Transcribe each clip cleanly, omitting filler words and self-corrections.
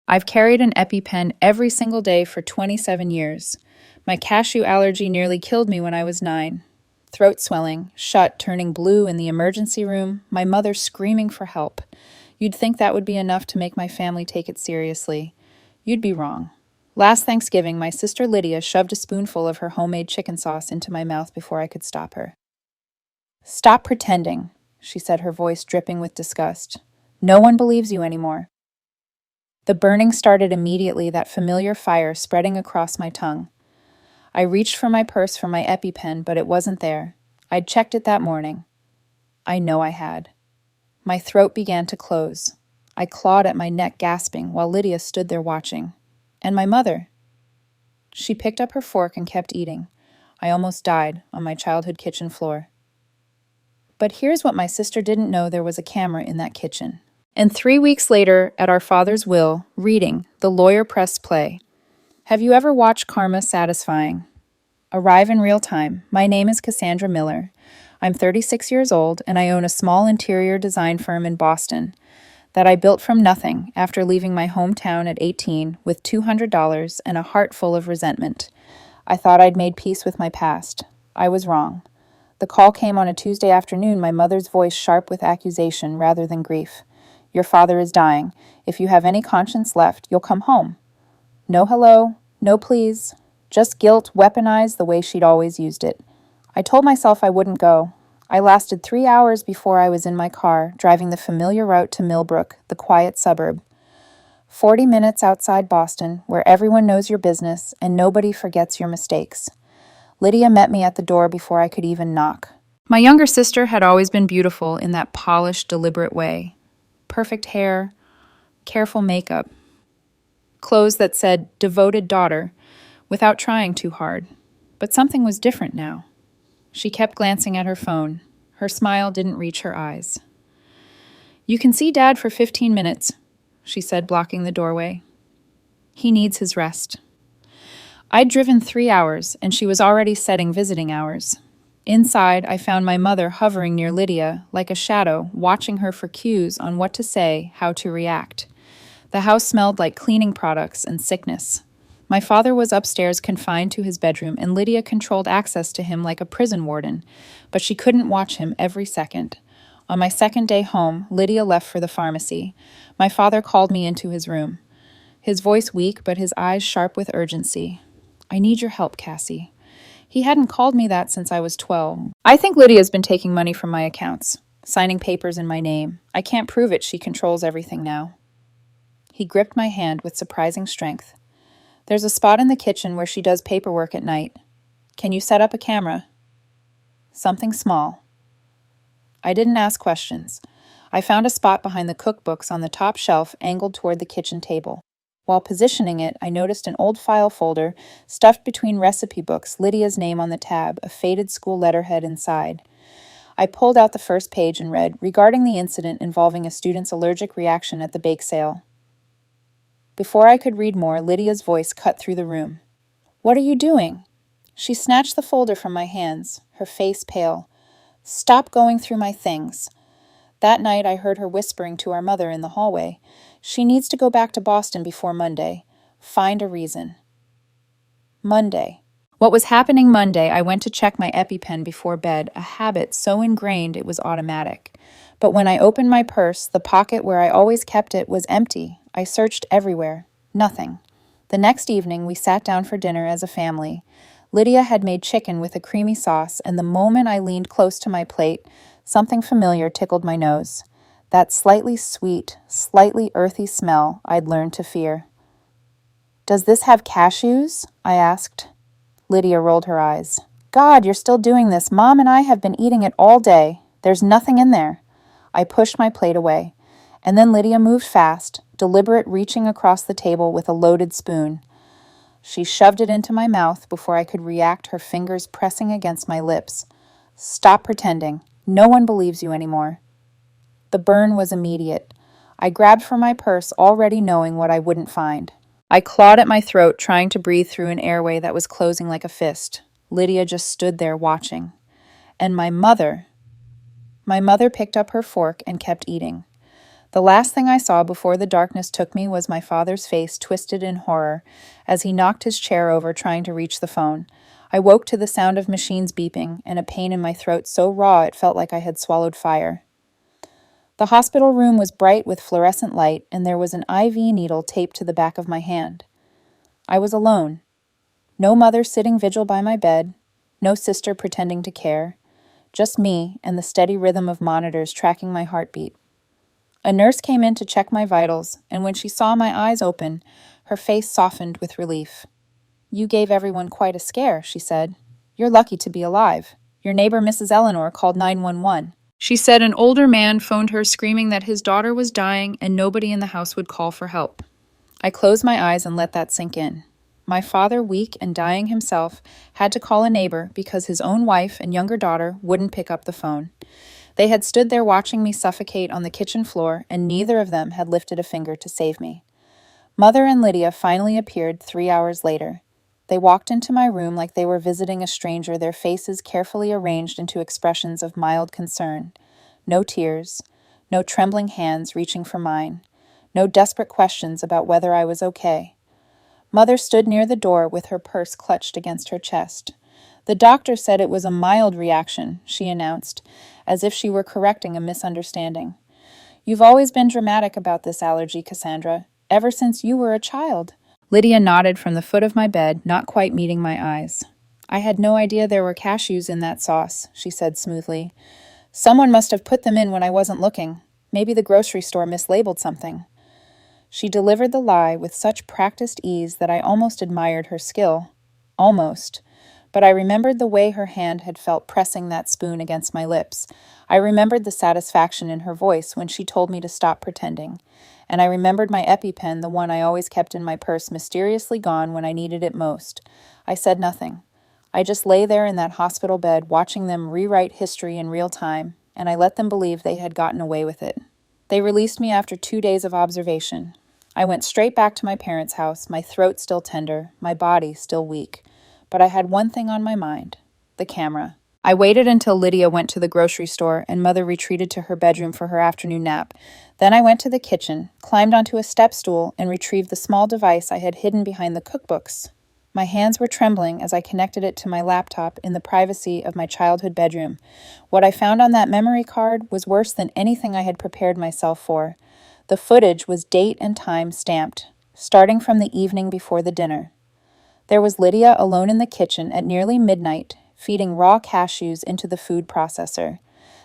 I've carried an EpiPen every single day for 27 years. My cashew allergy nearly killed me when I was 9. Throat swelling, shut, turning blue in the emergency room, my mother screaming for help. You'd think that would be enough to make my family take it seriously. You'd be wrong. Last Thanksgiving, my sister Lydia shoved a spoonful of her homemade chicken sauce into my mouth before I could stop her. "Stop pretending," she said, her voice dripping with disgust. "No one believes you anymore." The burning started immediately, that familiar fire spreading across my tongue. I reached for my purse for my EpiPen, but it wasn't there. I'd checked it that morning. I know I had. My throat began to close. I clawed at my neck, gasping, while Lydia stood there watching. And my mother. She picked up her fork and kept eating. I almost died on my childhood kitchen floor. But here's what my sister didn't know: there was a camera in that kitchen. And 3 weeks later, at our father's will, reading, the lawyer pressed play. Have you ever watched Karma Satisfying? Arrive in real time. My name is Cassandra Miller. I'm 36 years old, and I own a small interior design firm in Boston that I built from nothing after leaving my hometown at 18 with $200 and a heart full of resentment. I thought I'd made peace with my past. I was wrong. The call came on a Tuesday afternoon, my mother's voice sharp with accusation rather than grief. Your father is dying. If you have any conscience left, you'll come home. No hello, no please, just guilt weaponized the way she'd always used it. I told myself I wouldn't go. I lasted 3 hours before I was in my car, driving the familiar route to Millbrook, the quiet suburb. 40 minutes outside Boston, where everyone knows your business and nobody forgets your mistakes. Lydia met me at the door before I could even knock. My younger sister had always been beautiful in that polished, deliberate way. Perfect hair, careful makeup, clothes that said devoted daughter without trying too hard. But something was different now. She kept glancing at her phone. Her smile didn't reach her eyes. You can see Dad for 15 minutes, she said, blocking the doorway. He needs his rest. I'd driven 3 hours, and she was already setting visiting hours. Inside, I found my mother hovering near Lydia, like a shadow, watching her for cues on what to say, how to react. The house smelled like cleaning products and sickness. My father was upstairs, confined to his bedroom, and Lydia controlled access to him like a prison warden, but she couldn't watch him every second. On my second day home, Lydia left for the pharmacy. My father called me into his room. His voice weak, but his eyes sharp with urgency. I need your help, Cassie. He hadn't called me that since I was 12. I think Lydia's been taking money from my accounts, signing papers in my name. I can't prove it. She controls everything now. He gripped my hand with surprising strength. There's a spot in the kitchen where she does paperwork at night. Can you set up a camera? Something small. I didn't ask questions. I found a spot behind the cookbooks on the top shelf, angled toward the kitchen table. While positioning it, I noticed an old file folder stuffed between recipe books, Lydia's name on the tab, a faded school letterhead inside. I pulled out the first page and read, regarding the incident involving a student's allergic reaction at the bake sale. Before I could read more, Lydia's voice cut through the room. What are you doing? She snatched the folder from my hands, her face pale. Stop going through my things. That night I heard her whispering to our mother in the hallway. She needs to go back to Boston before Monday. Find a reason. Monday. What was happening Monday, I went to check my EpiPen before bed, a habit so ingrained it was automatic. But when I opened my purse, the pocket where I always kept it was empty. I searched everywhere. Nothing. The next evening, we sat down for dinner as a family. Lydia had made chicken with a creamy sauce, and the moment I leaned close to my plate, something familiar tickled my nose. That slightly sweet, slightly earthy smell I'd learned to fear. Does this have cashews? I asked. Lydia rolled her eyes. God, you're still doing this. Mom and I have been eating it all day. There's nothing in there. I pushed my plate away. And then Lydia moved fast, deliberate, reaching across the table with a loaded spoon. She shoved it into my mouth before I could react, her fingers pressing against my lips. Stop pretending. No one believes you anymore. The burn was immediate. I grabbed for my purse, already knowing what I wouldn't find. I clawed at my throat, trying to breathe through an airway that was closing like a fist. Lydia just stood there watching. And my mother picked up her fork and kept eating. The last thing I saw before the darkness took me was my father's face twisted in horror as he knocked his chair over trying to reach the phone. I woke to the sound of machines beeping and a pain in my throat so raw it felt like I had swallowed fire. The hospital room was bright with fluorescent light, and there was an IV needle taped to the back of my hand. I was alone. No mother sitting vigil by my bed, no sister pretending to care, just me and the steady rhythm of monitors tracking my heartbeat. A nurse came in to check my vitals, and when she saw my eyes open, her face softened with relief. "You gave everyone quite a scare," she said. "You're lucky to be alive. Your neighbor, Mrs. Eleanor, called 911. She said an older man phoned her screaming that his daughter was dying and nobody in the house would call for help." I closed my eyes and let that sink in. My father, weak and dying himself, had to call a neighbor because his own wife and younger daughter wouldn't pick up the phone. They had stood there watching me suffocate on the kitchen floor, and neither of them had lifted a finger to save me. Mother and Lydia finally appeared 3 hours later. They walked into my room like they were visiting a stranger, their faces carefully arranged into expressions of mild concern. No tears, no trembling hands reaching for mine, no desperate questions about whether I was okay. Mother stood near the door with her purse clutched against her chest. "The doctor said it was a mild reaction," she announced, as if she were correcting a misunderstanding. "You've always been dramatic about this allergy, Cassandra, ever since you were a child." Lydia nodded from the foot of my bed, not quite meeting my eyes. "I had no idea there were cashews in that sauce," she said smoothly. "Someone must have put them in when I wasn't looking. Maybe the grocery store mislabeled something." She delivered the lie with such practiced ease that I almost admired her skill. Almost. But I remembered the way her hand had felt pressing that spoon against my lips. I remembered the satisfaction in her voice when she told me to stop pretending. And I remembered my EpiPen, the one I always kept in my purse, mysteriously gone when I needed it most. I said nothing. I just lay there in that hospital bed watching them rewrite history in real time, and I let them believe they had gotten away with it. They released me after 2 days of observation. I went straight back to my parents' house, my throat still tender, my body still weak. But I had one thing on my mind: the camera. I waited until Lydia went to the grocery store and Mother retreated to her bedroom for her afternoon nap. Then I went to the kitchen, climbed onto a step stool, and retrieved the small device I had hidden behind the cookbooks. My hands were trembling as I connected it to my laptop in the privacy of my childhood bedroom. What I found on that memory card was worse than anything I had prepared myself for. The footage was date and time stamped, starting from the evening before the dinner. There was Lydia alone in the kitchen at nearly midnight, feeding raw cashews into the food processor.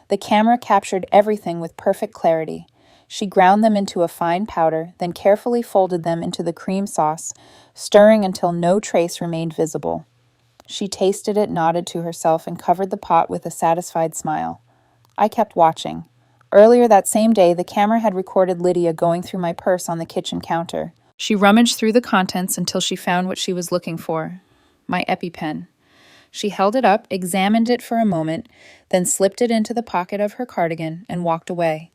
The camera captured everything with perfect clarity. She ground them into a fine powder, then carefully folded them into the cream sauce, stirring until no trace remained visible. She tasted it, nodded to herself, and covered the pot with a satisfied smile. I kept watching. Earlier that same day, the camera had recorded Lydia going through my purse on the kitchen counter. She rummaged through the contents until she found what she was looking for: my EpiPen. She held it up, examined it for a moment, then slipped it into the pocket of her cardigan and walked away.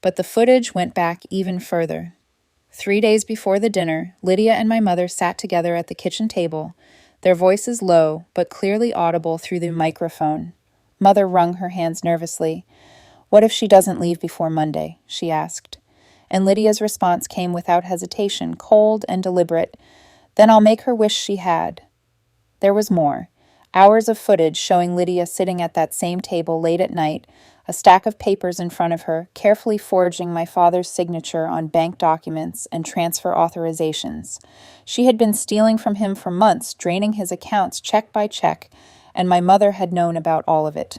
But the footage went back even further. 3 days before the dinner, Lydia and my mother sat together at the kitchen table, their voices low but clearly audible through the microphone. Mother wrung her hands nervously. "What if she doesn't leave before Monday?" she asked. And Lydia's response came without hesitation, cold and deliberate. "Then I'll make her wish she had." There was more. Hours of footage showing Lydia sitting at that same table late at night, a stack of papers in front of her, carefully forging my father's signature on bank documents and transfer authorizations. She had been stealing from him for months, draining his accounts check by check, and my mother had known about all of it.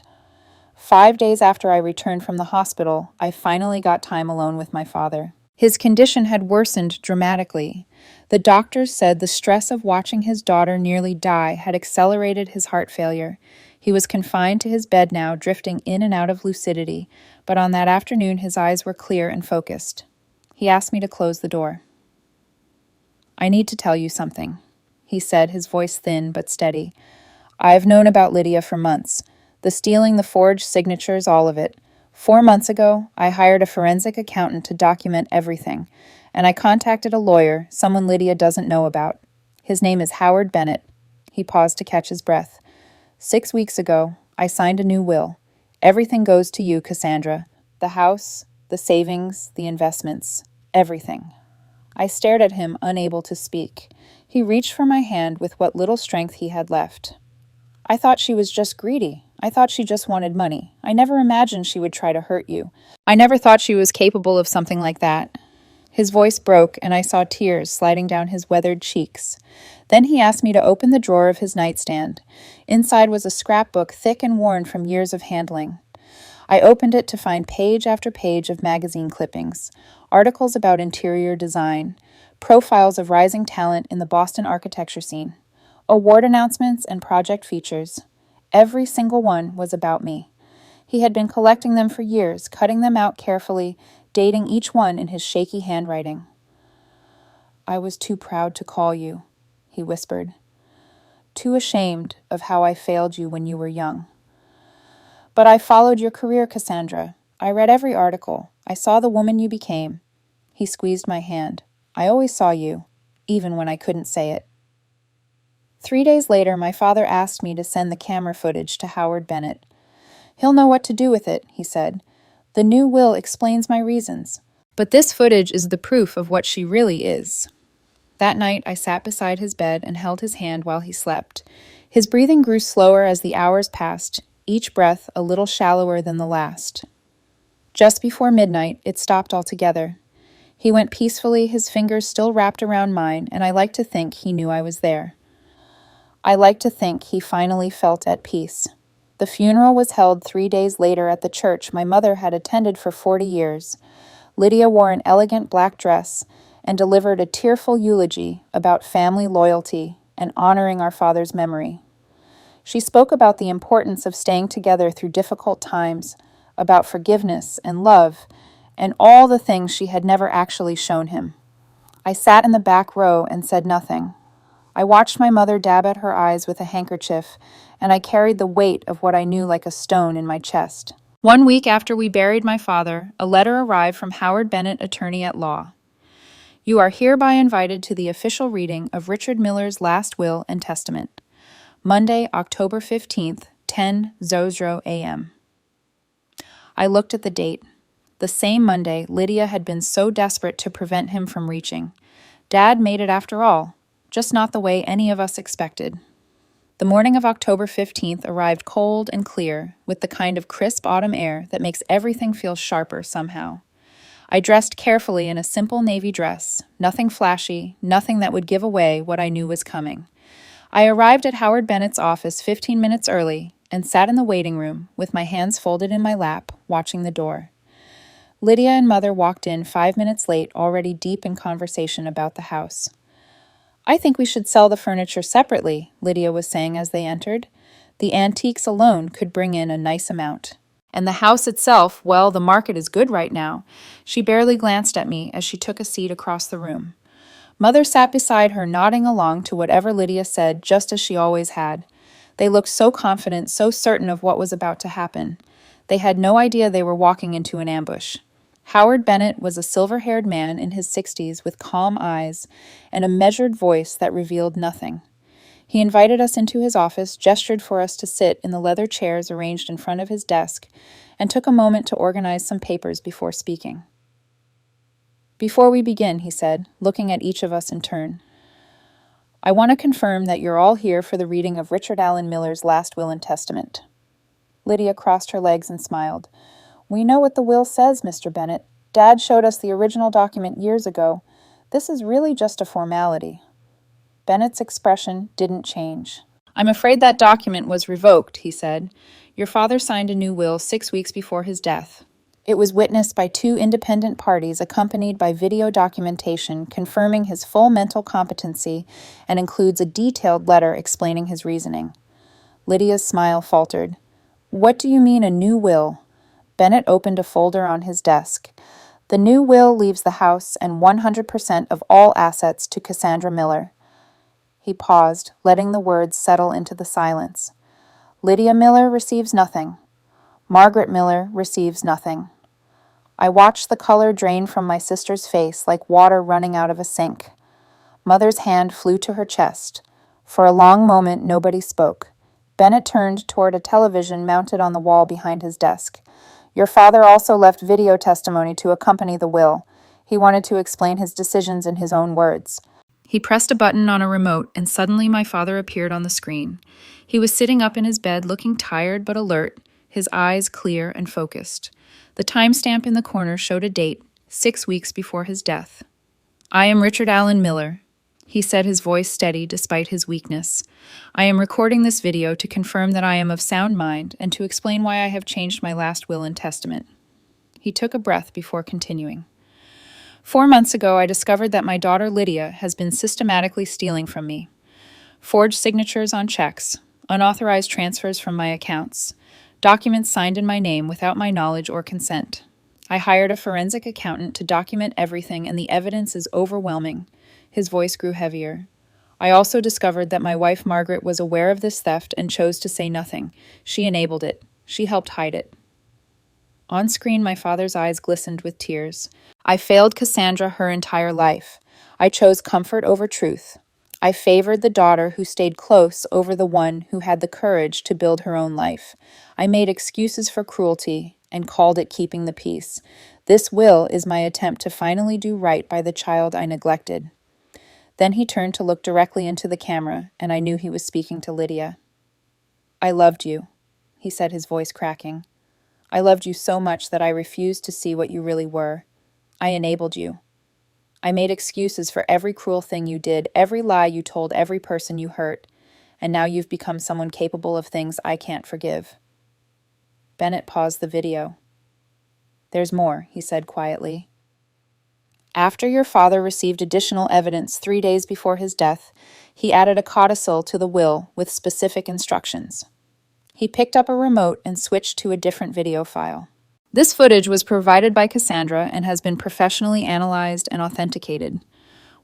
5 days after I returned from the hospital, I finally got time alone with my father. His condition had worsened dramatically. The doctors said the stress of watching his daughter nearly die had accelerated his heart failure. He was confined to his bed now, drifting in and out of lucidity, but on that afternoon his eyes were clear and focused. He asked me to close the door. "I need to tell you something," he said, his voice thin but steady. "I've known about Lydia for months. The stealing, the forged signatures, all of it. 4 months ago, I hired a forensic accountant to document everything, and I contacted a lawyer, someone Lydia doesn't know about. His name is Howard Bennett." He paused to catch his breath. 6 weeks ago, I signed a new will. Everything goes to you, Cassandra. The house, the savings, the investments, everything. I stared at him, unable to speak. He reached for my hand with what little strength he had left. I thought she was just greedy. I thought she just wanted money. I never imagined she would try to hurt you. I never thought she was capable of something like that. His voice broke, and I saw tears sliding down his weathered cheeks. Then he asked me to open the drawer of his nightstand. Inside was a scrapbook thick and worn from years of handling. I opened it to find page after page of magazine clippings, articles about interior design, profiles of rising talent in the Boston architecture scene, award announcements and project features. Every single one was about me. He had been collecting them for years, cutting them out carefully, dating each one in his shaky handwriting. "I was too proud to call you," he whispered. "Too ashamed of how I failed you when you were young. But I followed your career, Cassandra. I read every article. I saw the woman you became." He squeezed my hand. "I always saw you, even when I couldn't say it." 3 days later, my father asked me to send the camera footage to Howard Bennett. "He'll know what to do with it," he said. "The new will explains my reasons. But this footage is the proof of what she really is." That night, I sat beside his bed and held his hand while he slept. His breathing grew slower as the hours passed, each breath a little shallower than the last. Just before midnight, it stopped altogether. He went peacefully, his fingers still wrapped around mine, and I like to think he knew I was there. I like to think he finally felt at peace. The funeral was held 3 days later at the church my mother had attended for 40 years. Lydia wore an elegant black dress and delivered a tearful eulogy about family loyalty and honoring our father's memory. She spoke about the importance of staying together through difficult times, about forgiveness and love, and all the things she had never actually shown him. I sat in the back row and said nothing. I watched my mother dab at her eyes with a handkerchief, and I carried the weight of what I knew like a stone in my chest. 1 week after we buried my father, a letter arrived from Howard Bennett, attorney at law. "You are hereby invited to the official reading of Richard Miller's last will and testament. Monday, October 15th, 10:00 a.m. I looked at the date. The same Monday, Lydia had been so desperate to prevent him from reaching. Dad made it after all, just not the way any of us expected. The morning of October 15th arrived cold and clear, with the kind of crisp autumn air that makes everything feel sharper somehow. I dressed carefully in a simple navy dress, nothing flashy, nothing that would give away what I knew was coming. I arrived at Howard Bennett's office 15 minutes early and sat in the waiting room with my hands folded in my lap, watching the door. Lydia and Mother walked in 5 minutes late, already deep in conversation about the house. "I think we should sell the furniture separately," Lydia was saying as they entered. "The antiques alone could bring in a nice amount. And the house itself, well, the market is good right now." She barely glanced at me as she took a seat across the room. Mother sat beside her, nodding along to whatever Lydia said, just as she always had. They looked so confident, so certain of what was about to happen. They had no idea they were walking into an ambush. Howard Bennett was a silver-haired man in his 60s with calm eyes and a measured voice that revealed nothing. He invited us into his office, gestured for us to sit in the leather chairs arranged in front of his desk, and took a moment to organize some papers before speaking. "Before we begin," he said, looking at each of us in turn, "I want to confirm that you're all here for the reading of Richard Allen Miller's last will and testament." Lydia crossed her legs and smiled. "We know what the will says, Mr. Bennett. Dad showed us the original document years ago. This is really just a formality." Bennett's expression didn't change. "I'm afraid that document was revoked," he said. "Your father signed a new will 6 weeks before his death. It was witnessed by 2 independent parties, accompanied by video documentation confirming his full mental competency, and includes a detailed letter explaining his reasoning." Lydia's smile faltered. "What do you mean, a new will?" Bennett opened a folder on his desk. "The new will leaves the house and 100% of all assets to Cassandra Miller." He paused, letting the words settle into the silence. "Lydia Miller receives nothing. Margaret Miller receives nothing." I watched the color drain from my sister's face like water running out of a sink. Mother's hand flew to her chest. For a long moment, nobody spoke. Bennett turned toward a television mounted on the wall behind his desk. Your father also left video testimony to accompany the will. He wanted to explain his decisions in his own words. He pressed a button on a remote, and suddenly my father appeared on the screen. He was sitting up in his bed, looking tired but alert, his eyes clear and focused. The timestamp in the corner showed a date, 6 weeks before his death. "I am Richard Allen Miller," he said, his voice steady despite his weakness. "I am recording this video to confirm that I am of sound mind and to explain why I have changed my last will and testament." He took a breath before continuing. 4 months ago, I discovered that my daughter Lydia has been systematically stealing from me. Forged signatures on checks, unauthorized transfers from my accounts, documents signed in my name without my knowledge or consent. I hired a forensic accountant to document everything, and the evidence is overwhelming. His voice grew heavier. I also discovered that my wife Margaret was aware of this theft and chose to say nothing. She enabled it. She helped hide it. On screen, my father's eyes glistened with tears. I failed Cassandra her entire life. I chose comfort over truth. I favored the daughter who stayed close over the one who had the courage to build her own life. I made excuses for cruelty and called it keeping the peace. This will is my attempt to finally do right by the child I neglected. Then he turned to look directly into the camera, and I knew he was speaking to Lydia. "I loved you," he said, his voice cracking. "I loved you so much that I refused to see what you really were. I enabled you. I made excuses for every cruel thing you did, every lie you told every person you hurt, and now you've become someone capable of things I can't forgive." Bennett paused the video. "There's more," he said quietly. "After your father received additional evidence 3 days before his death, he added a codicil to the will with specific instructions. He picked up a remote and switched to a different video file. This footage was provided by Cassandra and has been professionally analyzed and authenticated.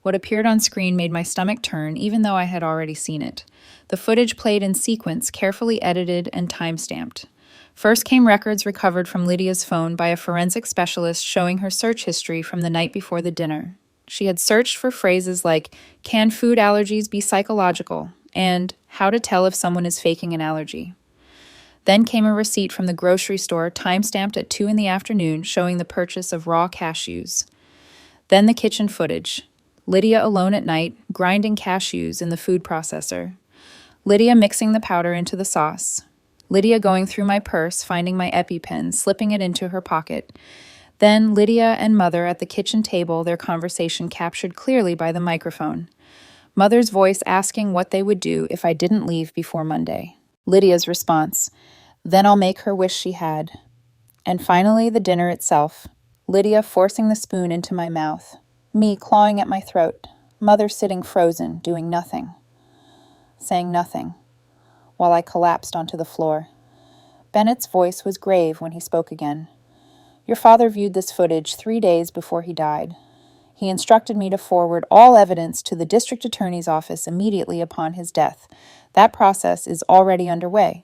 What appeared on screen made my stomach turn, even though I had already seen it. The footage played in sequence, carefully edited and time-stamped. First came records recovered from Lydia's phone by a forensic specialist showing her search history from the night before the dinner. She had searched for phrases like, "Can food allergies be psychological?" and "How to tell if someone is faking an allergy." Then came a receipt from the grocery store, time-stamped at 2 in the afternoon, showing the purchase of raw cashews. Then the kitchen footage. Lydia alone at night, grinding cashews in the food processor. Lydia mixing the powder into the sauce. Lydia going through my purse, finding my EpiPen, slipping it into her pocket. Then Lydia and Mother at the kitchen table, their conversation captured clearly by the microphone. Mother's voice asking what they would do if I didn't leave before Monday. Lydia's response, "Then I'll make her wish she had." And finally, the dinner itself. Lydia forcing the spoon into my mouth. Me clawing at my throat. Mother sitting frozen, doing nothing. Saying nothing, while I collapsed onto the floor. Bennett's voice was grave when he spoke again. "Your father viewed this footage 3 days before he died. He instructed me to forward all evidence to the district attorney's office immediately upon his death. That process is already underway.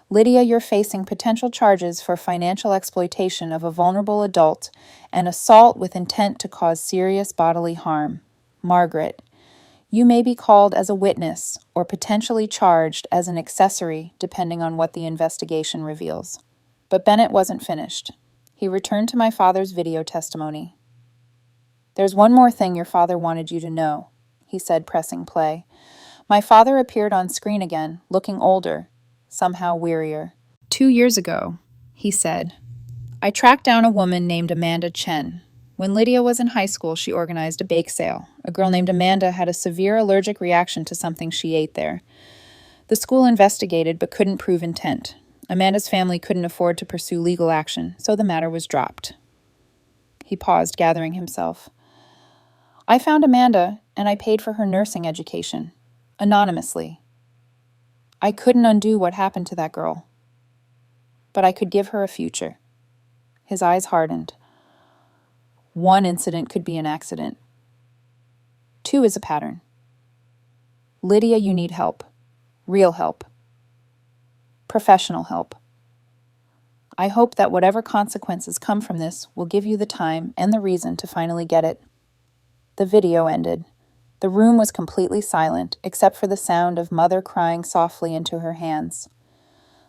Lydia, you're facing potential charges for financial exploitation of a vulnerable adult and assault with intent to cause serious bodily harm. Margaret, you may be called as a witness or potentially charged as an accessory, depending on what the investigation reveals." But Bennett wasn't finished. He returned to my father's video testimony. "There's one more thing your father wanted you to know," he said, pressing play. My father appeared on screen again, looking older, somehow wearier. "2 years ago," he said, "I tracked down a woman named Amanda Chen. When Lydia was in high school, she organized a bake sale. A girl named Amanda had a severe allergic reaction to something she ate there. The school investigated but couldn't prove intent. Amanda's family couldn't afford to pursue legal action, so the matter was dropped." He paused, gathering himself. "I found Amanda, and I paid for her nursing education. Anonymously. I couldn't undo what happened to that girl. But I could give her a future." His eyes hardened. "1 incident could be an accident. 2 is a pattern. Lydia, you need help. Real help. Professional help. I hope that whatever consequences come from this will give you the time and the reason to finally get it." The video ended. The room was completely silent, except for the sound of Mother crying softly into her hands.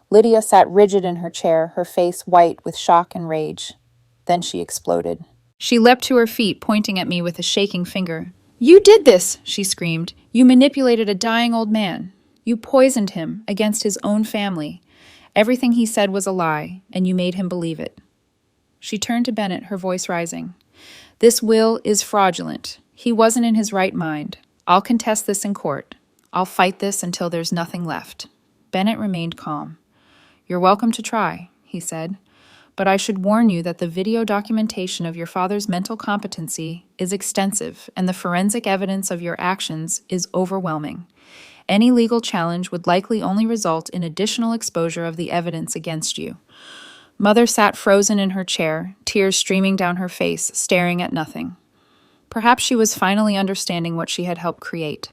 Lydia sat rigid in her chair, her face white with shock and rage. Then she exploded. She leapt to her feet, pointing at me with a shaking finger. "You did this!" she screamed. "You manipulated a dying old man. You poisoned him against his own family. Everything he said was a lie, and you made him believe it." She turned to Bennett, her voice rising. "This will is fraudulent. He wasn't in his right mind. I'll contest this in court. I'll fight this until there's nothing left." Bennett remained calm. "You're welcome to try," he said. "But I should warn you that the video documentation of your father's mental competency is extensive, and the forensic evidence of your actions is overwhelming. Any legal challenge would likely only result in additional exposure of the evidence against you." Mother sat frozen in her chair, tears streaming down her face, staring at nothing. Perhaps she was finally understanding what she had helped create.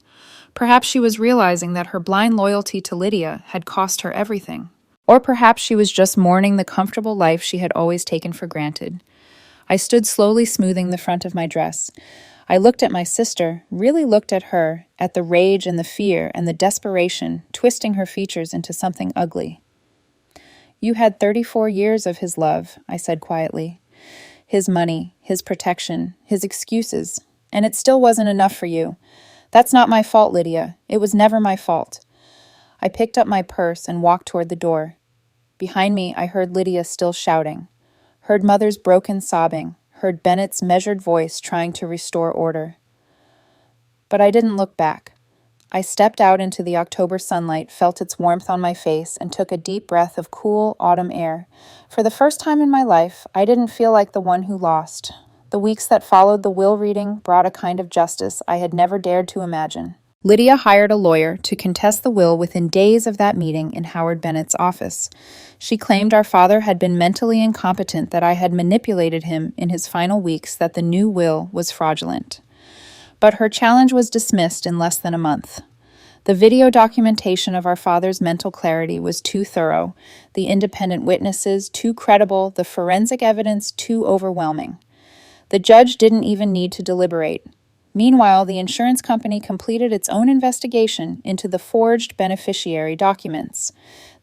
Perhaps she was realizing that her blind loyalty to Lydia had cost her everything. Or perhaps she was just mourning the comfortable life she had always taken for granted. I stood slowly smoothing the front of my dress. I looked at my sister, really looked at her, at the rage and the fear and the desperation, twisting her features into something ugly. "You had 34 years of his love," I said quietly. "His money, his protection, his excuses, and it still wasn't enough for you. That's not my fault, Lydia. It was never my fault." I picked up my purse and walked toward the door. Behind me, I heard Lydia still shouting, heard Mother's broken sobbing, heard Bennett's measured voice trying to restore order. But I didn't look back. I stepped out into the October sunlight, felt its warmth on my face, and took a deep breath of cool autumn air. For the first time in my life, I didn't feel like the one who lost. The weeks that followed the will reading brought a kind of justice I had never dared to imagine. Lydia hired a lawyer to contest the will within days of that meeting in Howard Bennett's office. She claimed our father had been mentally incompetent, that I had manipulated him in his final weeks, that the new will was fraudulent. But her challenge was dismissed in less than a month. The video documentation of our father's mental clarity was too thorough, the independent witnesses too credible, the forensic evidence too overwhelming. The judge didn't even need to deliberate. Meanwhile, the insurance company completed its own investigation into the forged beneficiary documents.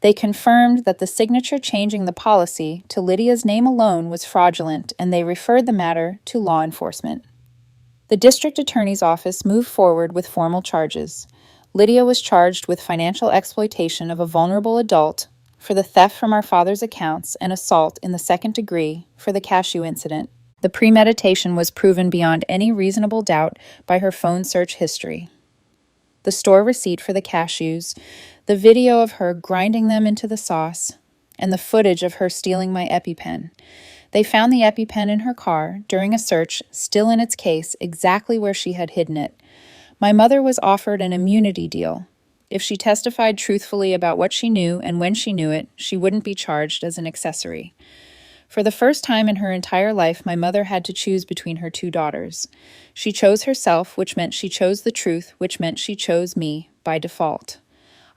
They confirmed that the signature changing the policy to Lydia's name alone was fraudulent, and they referred the matter to law enforcement. The district attorney's office moved forward with formal charges. Lydia was charged with financial exploitation of a vulnerable adult for the theft from our father's accounts and assault in the second degree for the cashew incident. The premeditation was proven beyond any reasonable doubt by her phone search history. The store receipt for the cashews, the video of her grinding them into the sauce, and the footage of her stealing my EpiPen. They found the EpiPen in her car during a search, still in its case, exactly where she had hidden it. My mother was offered an immunity deal. If she testified truthfully about what she knew and when she knew it, she wouldn't be charged as an accessory. For the first time in her entire life, my mother had to choose between her two daughters. She chose herself, which meant she chose the truth, which meant she chose me, by default.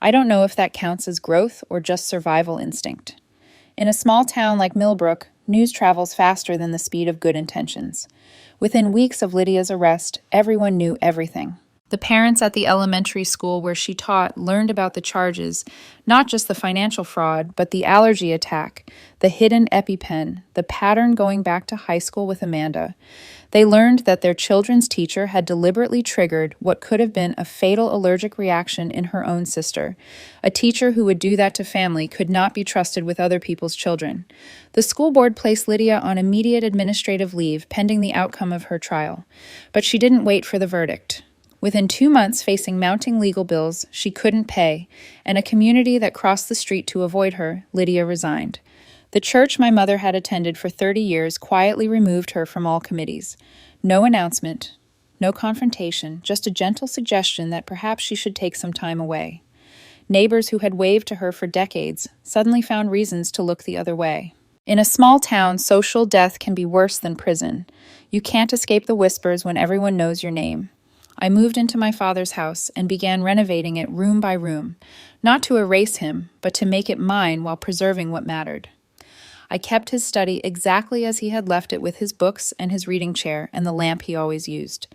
I don't know if that counts as growth or just survival instinct. In a small town like Millbrook, news travels faster than the speed of good intentions. Within weeks of Lydia's arrest, everyone knew everything. The parents at the elementary school where she taught learned about the charges, not just the financial fraud, but the allergy attack, the hidden EpiPen, the pattern going back to high school with Amanda. They learned that their children's teacher had deliberately triggered what could have been a fatal allergic reaction in her own sister. A teacher who would do that to family could not be trusted with other people's children. The school board placed Lydia on immediate administrative leave pending the outcome of her trial. But she didn't wait for the verdict. Within 2 months, facing mounting legal bills she couldn't pay, and a community that crossed the street to avoid her, Lydia resigned. The church my mother had attended for 30 years quietly removed her from all committees. No announcement, no confrontation, just a gentle suggestion that perhaps she should take some time away. Neighbors who had waved to her for decades suddenly found reasons to look the other way. In a small town, social death can be worse than prison. You can't escape the whispers when everyone knows your name. I moved into my father's house and began renovating it room by room, not to erase him, but to make it mine while preserving what mattered. I kept his study exactly as he had left it, with his books and his reading chair and the lamp he always used.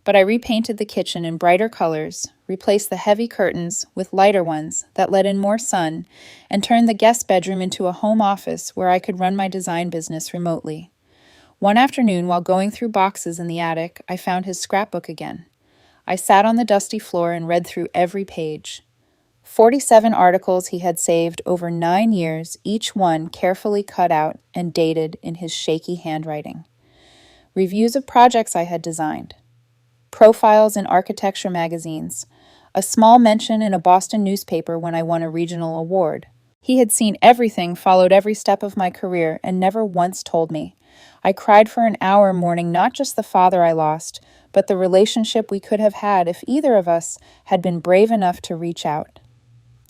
But I repainted the kitchen in brighter colors, replaced the heavy curtains with lighter ones that let in more sun, and turned the guest bedroom into a home office where I could run my design business remotely. One afternoon, while going through boxes in the attic, I found his scrapbook again. I sat on the dusty floor and read through every page. 47 articles he had saved over 9 years, each one carefully cut out and dated in his shaky handwriting. Reviews of projects I had designed. Profiles in architecture magazines. A small mention in a Boston newspaper when I won a regional award. He had seen everything, followed every step of my career, and never once told me. I cried for an hour mourning not just the father I lost, but the relationship we could have had if either of us had been brave enough to reach out.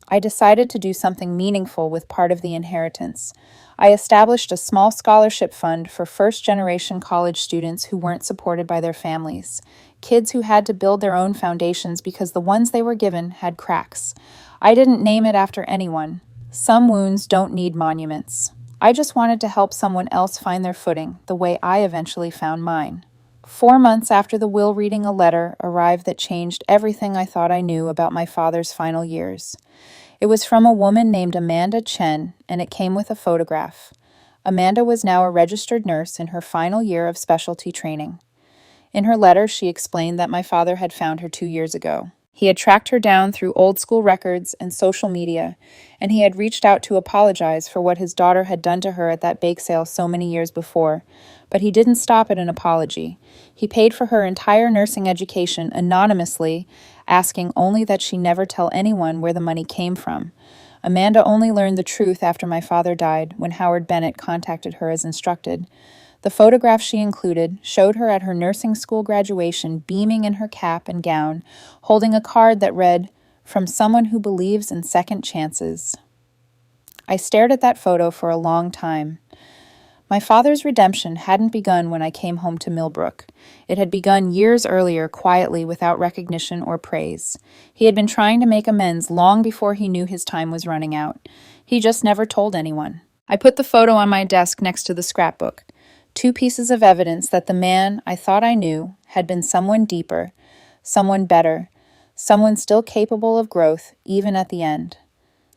I decided to do something meaningful with part of the inheritance. I established a small scholarship fund for first-generation college students who weren't supported by their families, kids who had to build their own foundations because the ones they were given had cracks. I didn't name it after anyone. Some wounds don't need monuments. I just wanted to help someone else find their footing, the way I eventually found mine. 4 months after the will reading, a letter arrived that changed everything I thought I knew about my father's final years. It was from a woman named Amanda Chen, and it came with a photograph. Amanda was now a registered nurse in her final year of specialty training. In her letter, she explained that my father had found her 2 years ago. He had tracked her down through old school records and social media, and he had reached out to apologize for what his daughter had done to her at that bake sale so many years before. But he didn't stop at an apology. He paid for her entire nursing education anonymously, asking only that she never tell anyone where the money came from. Amanda only learned the truth after my father died, when Howard Bennett contacted her as instructed. The photograph she included showed her at her nursing school graduation, beaming in her cap and gown, holding a card that read, "From someone who believes in second chances." I stared at that photo for a long time. My father's redemption hadn't begun when I came home to Millbrook. It had begun years earlier, quietly, without recognition or praise. He had been trying to make amends long before he knew his time was running out. He just never told anyone. I put the photo on my desk next to the scrapbook. 2 pieces of evidence that the man I thought I knew had been someone deeper, someone better, someone still capable of growth, even at the end.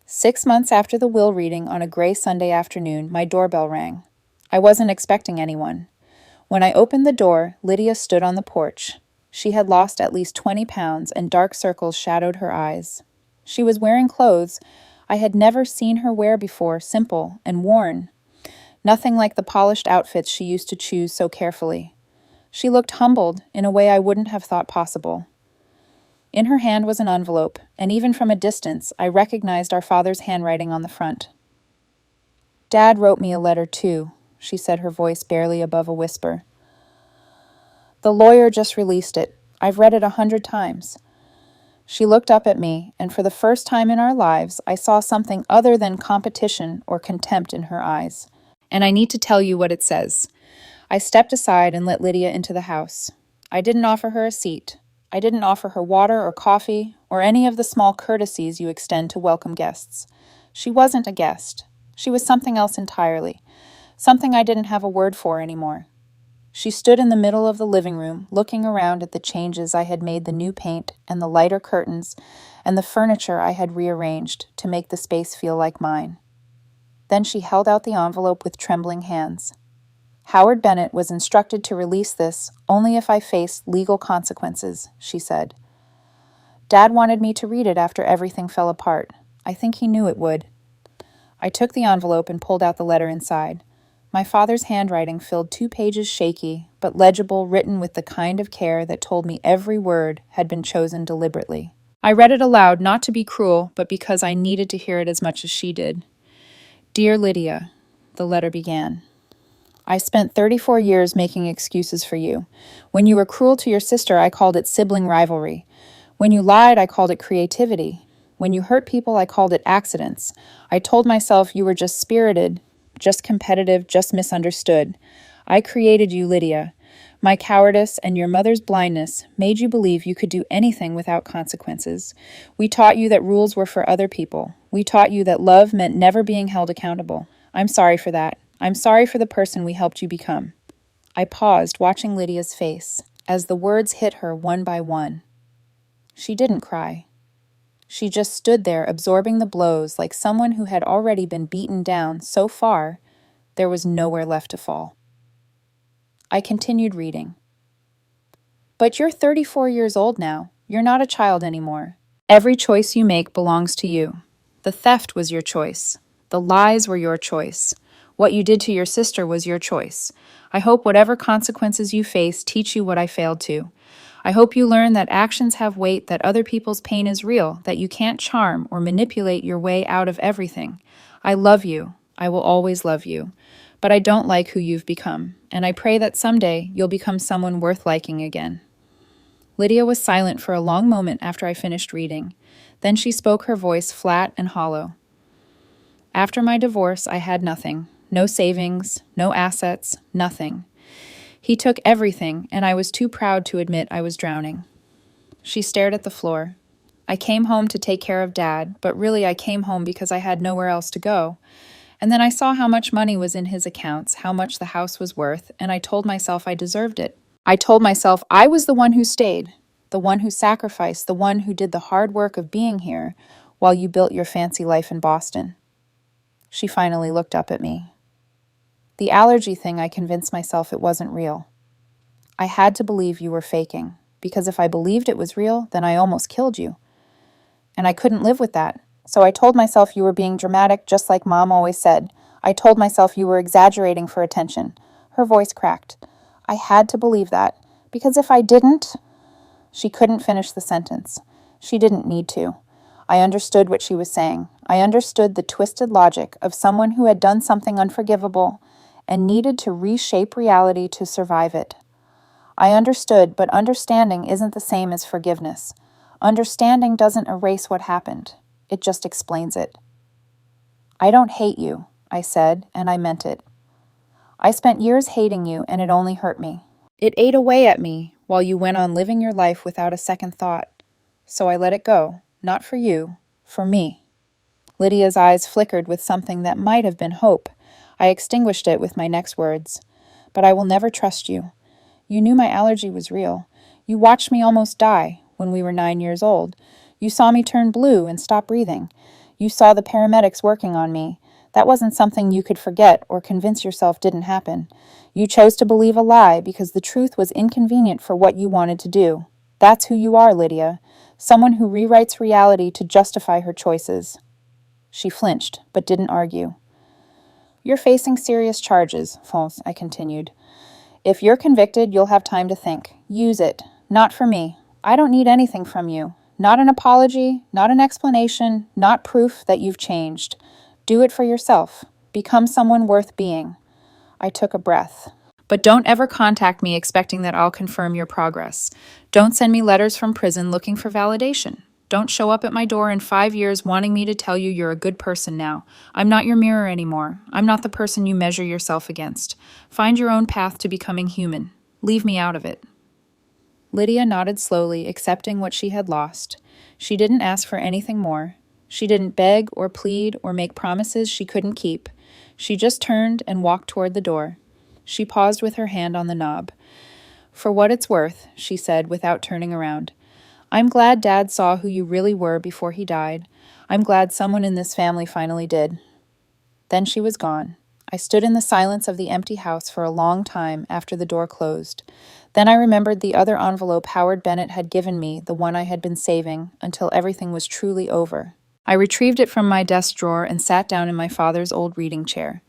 6 months after the will reading, on a gray Sunday afternoon, my doorbell rang. I wasn't expecting anyone. When I opened the door, Lydia stood on the porch. She had lost at least 20 pounds, and dark circles shadowed her eyes. She was wearing clothes I had never seen her wear before, simple and worn. Nothing like the polished outfits she used to choose so carefully. She looked humbled in a way I wouldn't have thought possible. In her hand was an envelope, and even from a distance, I recognized our father's handwriting on the front. "Dad wrote me a letter, too," she said, her voice barely above a whisper. "The lawyer just released it. I've read it 100 times. She looked up at me, and for the first time in our lives, I saw something other than competition or contempt in her eyes. "And I need to tell you what it says." I stepped aside and let Lydia into the house. I didn't offer her a seat. I didn't offer her water or coffee or any of the small courtesies you extend to welcome guests. She wasn't a guest. She was something else entirely, something I didn't have a word for anymore. She stood in the middle of the living room, looking around at the changes I had made, the new paint and the lighter curtains and the furniture I had rearranged to make the space feel like mine. Then she held out the envelope with trembling hands. "Howard Bennett was instructed to release this only if I faced legal consequences," she said. "Dad wanted me to read it after everything fell apart. I think he knew it would." I took the envelope and pulled out the letter inside. My father's handwriting filled 2 pages, shaky, but legible, written with the kind of care that told me every word had been chosen deliberately. I read it aloud, not to be cruel, but because I needed to hear it as much as she did. "Dear Lydia," the letter began. "I spent 34 years making excuses for you. When you were cruel to your sister, I called it sibling rivalry. When you lied, I called it creativity. When you hurt people, I called it accidents. I told myself you were just spirited, just competitive, just misunderstood. I created you, Lydia. My cowardice and your mother's blindness made you believe you could do anything without consequences. We taught you that rules were for other people. We taught you that love meant never being held accountable. I'm sorry for that. I'm sorry for the person we helped you become." I paused, watching Lydia's face. as the words hit her one by one. She didn't cry. She just stood there absorbing the blows like someone who had already been beaten down so far there was nowhere left to fall. I continued reading. But you're 34 years old now. You're not a child anymore. Every choice you make belongs to you. The theft was your choice. The lies were your choice. What you did to your sister was your choice. I hope whatever consequences you face teach you what I failed to. I hope you learn that actions have weight, that other people's pain is real, that you can't charm or manipulate your way out of everything. I love you. I will always love you. But I don't like who you've become, and I pray that someday you'll become someone worth liking again. Lydia was silent for a long moment after I finished reading. Then she spoke, her voice flat and hollow. After my divorce, I had nothing. No savings, no assets, nothing. He took everything, and I was too proud to admit I was drowning. She stared at the floor. I came home to take care of Dad, but really I came home because I had nowhere else to go. And then I saw how much money was in his accounts, how much the house was worth, and I told myself I deserved it. I told myself I was the one who stayed, the one who sacrificed, the one who did the hard work of being here while you built your fancy life in Boston. She finally looked up at me. The allergy thing, I convinced myself it wasn't real. I had to believe you were faking, because if I believed it was real, then I almost killed you. And I couldn't live with that. So I told myself you were being dramatic, just like Mom always said. I told myself you were exaggerating for attention. Her voice cracked. I had to believe that, because if I didn't... She couldn't finish the sentence. She didn't need to. I understood what she was saying. I understood the twisted logic of someone who had done something unforgivable and needed to reshape reality to survive it. I understood, but understanding isn't the same as forgiveness. Understanding doesn't erase what happened. It just explains it. I don't hate you, I said, and I meant it. I spent years hating you, and it only hurt me. It ate away at me while you went on living your life without a second thought. So I let it go, not for you, for me. Lydia's eyes flickered with something that might have been hope. I extinguished it with my next words. But I will never trust you. You knew my allergy was real. You watched me almost die when we were 9 years old. You saw me turn blue and stop breathing. You saw the paramedics working on me. That wasn't something you could forget or convince yourself didn't happen. You chose to believe a lie because the truth was inconvenient for what you wanted to do. That's who you are, Lydia. Someone who rewrites reality to justify her choices. She flinched, but didn't argue. You're facing serious charges, Fons, I continued. If you're convicted, you'll have time to think. Use it. Not for me. I don't need anything from you. Not an apology, not an explanation, not proof that you've changed. Do it for yourself. Become someone worth being. I took a breath. But don't ever contact me expecting that I'll confirm your progress. Don't send me letters from prison looking for validation. Don't show up at my door in 5 years wanting me to tell you you're a good person now. I'm not your mirror anymore. I'm not the person you measure yourself against. Find your own path to becoming human. Leave me out of it. Lydia nodded slowly, accepting what she had lost. She didn't ask for anything more. She didn't beg or plead or make promises she couldn't keep. She just turned and walked toward the door. She paused with her hand on the knob. For what it's worth, she said without turning around. I'm glad Dad saw who you really were before he died. I'm glad someone in this family finally did. Then she was gone. I stood in the silence of the empty house for a long time after the door closed. Then I remembered the other envelope Howard Bennett had given me, the one I had been saving, until everything was truly over. I retrieved it from my desk drawer and sat down in my father's old reading chair.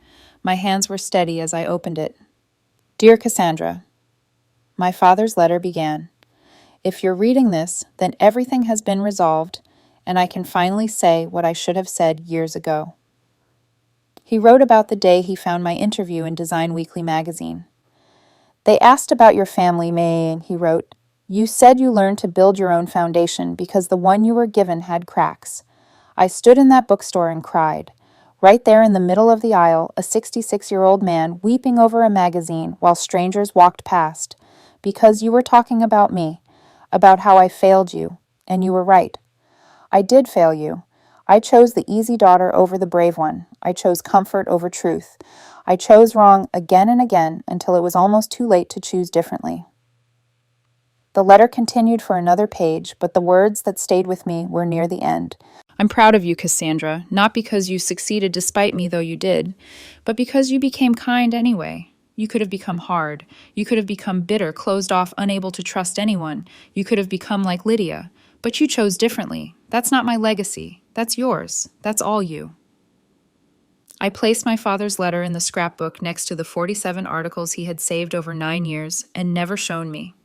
My hands were steady as I opened it. Dear Cassandra, my father's letter began. If you're reading this, then everything has been resolved, and I can finally say what I should have said years ago. He wrote about the day he found my interview in Design Weekly magazine. They asked about your family, May, he wrote. You said you learned to build your own foundation because the one you were given had cracks. I stood in that bookstore and cried. Right there in the middle of the aisle, a 66-year-old man weeping over a magazine while strangers walked past. Because you were talking about me, about how I failed you, and you were right. I did fail you. I chose the easy daughter over the brave one. I chose comfort over truth. I chose wrong again and again until it was almost too late to choose differently. The letter continued for another page, but the words that stayed with me were near the end. I'm proud of you, Cassandra, not because you succeeded despite me, though you did, but because you became kind anyway. You could have become hard. You could have become bitter, closed off, unable to trust anyone. You could have become like Lydia. But you chose differently. That's not my legacy. That's yours. That's all you. I placed my father's letter in the scrapbook next to the 47 articles he had saved over 9 years and never shown me.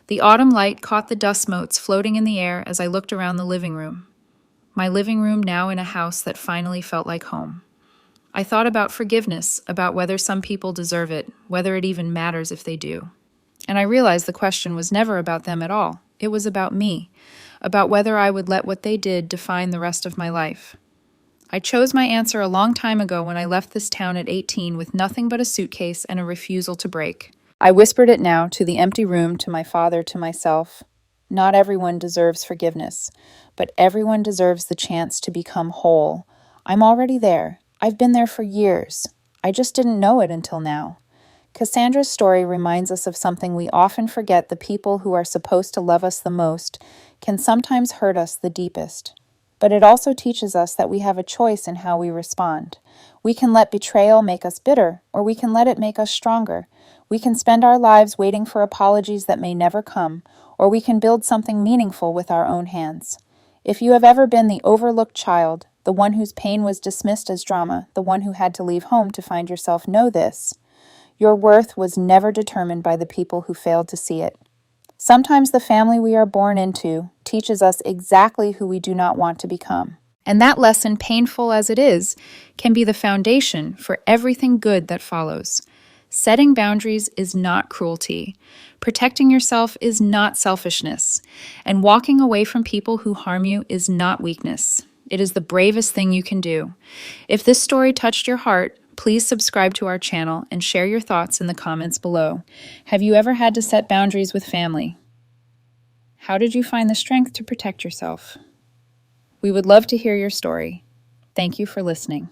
The autumn light caught the dust motes floating in the air as I looked around the living room. My living room now in a house that finally felt like home. I thought about forgiveness, about whether some people deserve it, whether it even matters if they do. And I realized the question was never about them at all. It was about me, about whether I would let what they did define the rest of my life. I chose my answer a long time ago when I left this town at 18 with nothing but a suitcase and a refusal to break. I whispered it now to the empty room, to my father, to myself. Not everyone deserves forgiveness, but everyone deserves the chance to become whole. I'm already there. I've been there for years. I just didn't know it until now. Cassandra's story reminds us of something we often forget: the people who are supposed to love us the most can sometimes hurt us the deepest. But it also teaches us that we have a choice in how we respond. We can let betrayal make us bitter, or we can let it make us stronger. We can spend our lives waiting for apologies that may never come, or we can build something meaningful with our own hands. If you have ever been the overlooked child, the one whose pain was dismissed as drama, the one who had to leave home to find yourself, know this: your worth was never determined by the people who failed to see it. Sometimes the family we are born into teaches us exactly who we do not want to become. And that lesson, painful as it is, can be the foundation for everything good that follows. Setting boundaries is not cruelty. Protecting yourself is not selfishness. And walking away from people who harm you is not weakness. It is the bravest thing you can do. If this story touched your heart, please subscribe to our channel and share your thoughts in the comments below. Have you ever had to set boundaries with family? How did you find the strength to protect yourself? We would love to hear your story. Thank you for listening.